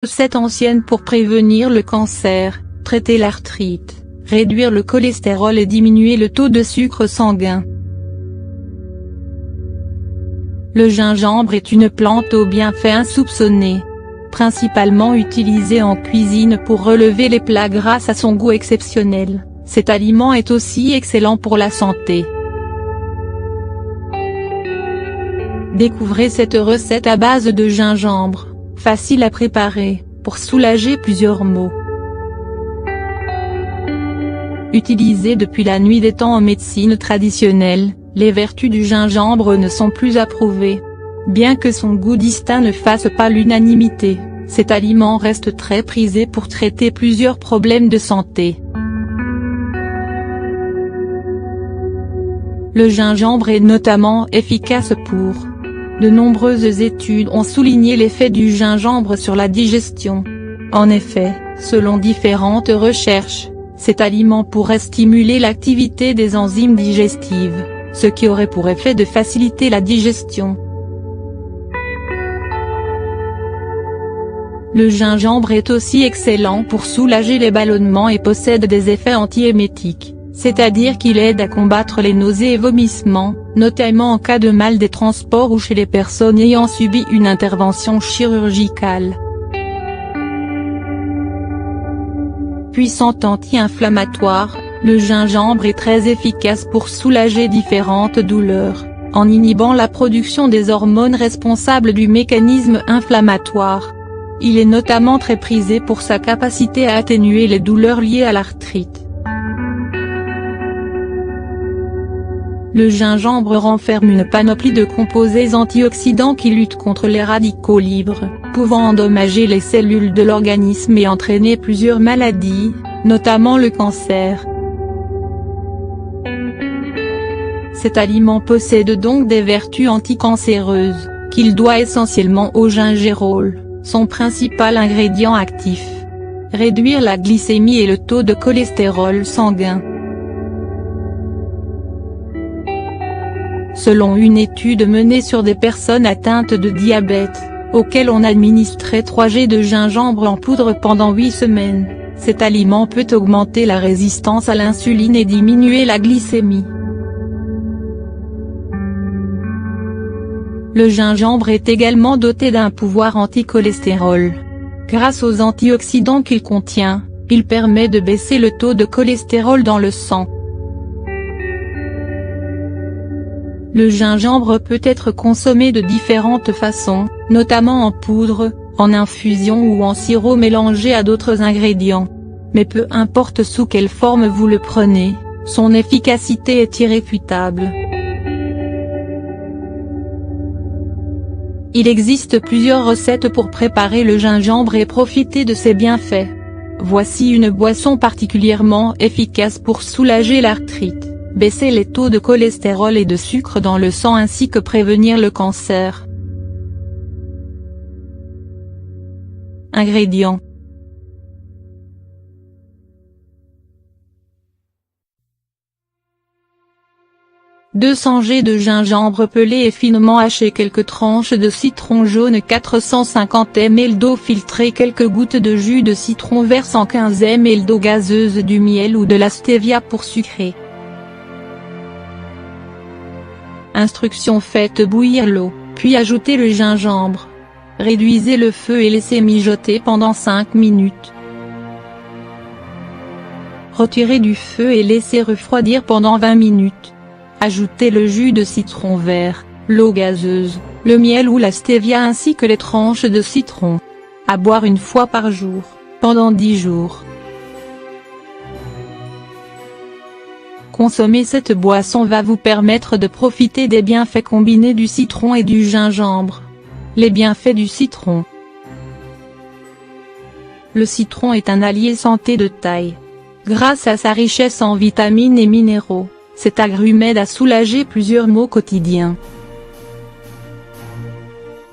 Recettes anciennes pour prévenir le cancer, traiter l'arthrite, réduire le cholestérol et diminuer le taux de sucre sanguin. Le gingembre est une plante aux bienfaits insoupçonnés. Principalement utilisé en cuisine pour relever les plats grâce à son goût exceptionnel, cet aliment est aussi excellent pour la santé. Découvrez cette recette à base de gingembre, facile à préparer, pour soulager plusieurs maux. Utilisé depuis la nuit des temps en médecine traditionnelle, les vertus du gingembre ne sont plus approuvées. Bien que son goût distinct ne fasse pas l'unanimité, cet aliment reste très prisé pour traiter plusieurs problèmes de santé. Le gingembre est notamment efficace pour. De nombreuses études ont souligné l'effet du gingembre sur la digestion. En effet, selon différentes recherches, cet aliment pourrait stimuler l'activité des enzymes digestives, ce qui aurait pour effet de faciliter la digestion. Le gingembre est aussi excellent pour soulager les ballonnements et possède des effets antiémétiques, c'est-à-dire qu'il aide à combattre les nausées et vomissements, notamment en cas de mal des transports ou chez les personnes ayant subi une intervention chirurgicale. Puissant anti-inflammatoire, le gingembre est très efficace pour soulager différentes douleurs, en inhibant la production des hormones responsables du mécanisme inflammatoire. Il est notamment très prisé pour sa capacité à atténuer les douleurs liées à l'arthrite. Le gingembre renferme une panoplie de composés antioxydants qui luttent contre les radicaux libres, pouvant endommager les cellules de l'organisme et entraîner plusieurs maladies, notamment le cancer. Cet aliment possède donc des vertus anticancéreuses, qu'il doit essentiellement au gingerol, son principal ingrédient actif. Réduire la glycémie et le taux de cholestérol sanguin. Selon une étude menée sur des personnes atteintes de diabète, auxquelles on administrait 3 g de gingembre en poudre pendant 8 semaines, cet aliment peut augmenter la résistance à l'insuline et diminuer la glycémie. Le gingembre est également doté d'un pouvoir anti-cholestérol. Grâce aux antioxydants qu'il contient, il permet de baisser le taux de cholestérol dans le sang. Le gingembre peut être consommé de différentes façons, notamment en poudre, en infusion ou en sirop mélangé à d'autres ingrédients. Mais peu importe sous quelle forme vous le prenez, son efficacité est irréfutable. Il existe plusieurs recettes pour préparer le gingembre et profiter de ses bienfaits. Voici une boisson particulièrement efficace pour soulager l'arthrite, baisser les taux de cholestérol et de sucre dans le sang ainsi que prévenir le cancer. Ingrédients. « 200 g de gingembre pelé et finement haché, quelques tranches de citron jaune, 450 ml d'eau filtrée, quelques gouttes de jus de citron vert, 115 ml d'eau gazeuse, du miel ou de la stevia pour sucrer. » Instruction: faites bouillir l'eau, puis ajoutez le gingembre. Réduisez le feu et laissez mijoter pendant 5 minutes. Retirez du feu et laissez refroidir pendant 20 minutes. Ajoutez le jus de citron vert, l'eau gazeuse, le miel ou la stevia ainsi que les tranches de citron. À boire une fois par jour, pendant 10 jours. Consommer cette boisson va vous permettre de profiter des bienfaits combinés du citron et du gingembre. Les bienfaits du citron. Le citron est un allié santé de taille. Grâce à sa richesse en vitamines et minéraux, cet agrume aide à soulager plusieurs maux quotidiens.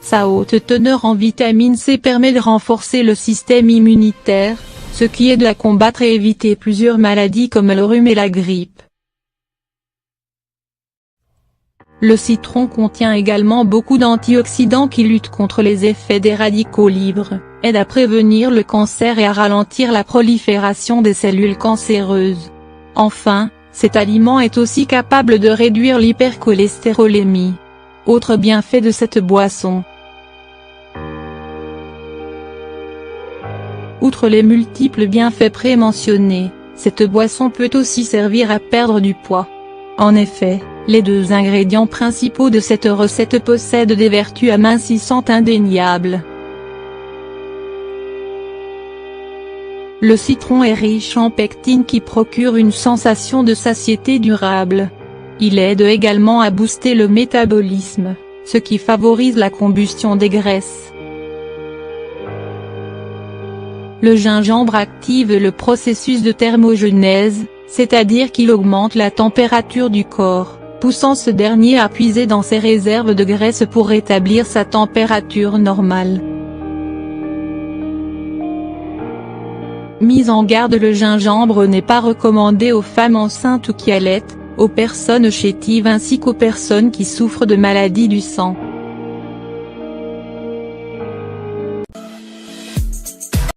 Sa haute teneur en vitamine C permet de renforcer le système immunitaire, ce qui aide à combattre et éviter plusieurs maladies comme le rhume et la grippe. Le citron contient également beaucoup d'antioxydants qui luttent contre les effets des radicaux libres, aident à prévenir le cancer et à ralentir la prolifération des cellules cancéreuses. Enfin, cet aliment est aussi capable de réduire l'hypercholestérolémie. Autre bienfait de cette boisson. Outre les multiples bienfaits prémentionnés, cette boisson peut aussi servir à perdre du poids. En effet, les 2 ingrédients principaux de cette recette possèdent des vertus amincissantes indéniables. Le citron est riche en pectine qui procure une sensation de satiété durable. Il aide également à booster le métabolisme, ce qui favorise la combustion des graisses. Le gingembre active le processus de thermogenèse, c'est-à-dire qu'il augmente la température du corps, poussant ce dernier à puiser dans ses réserves de graisse pour rétablir sa température normale. Mise en garde: le gingembre n'est pas recommandé aux femmes enceintes ou qui allaitent, aux personnes chétives ainsi qu'aux personnes qui souffrent de maladies du sang.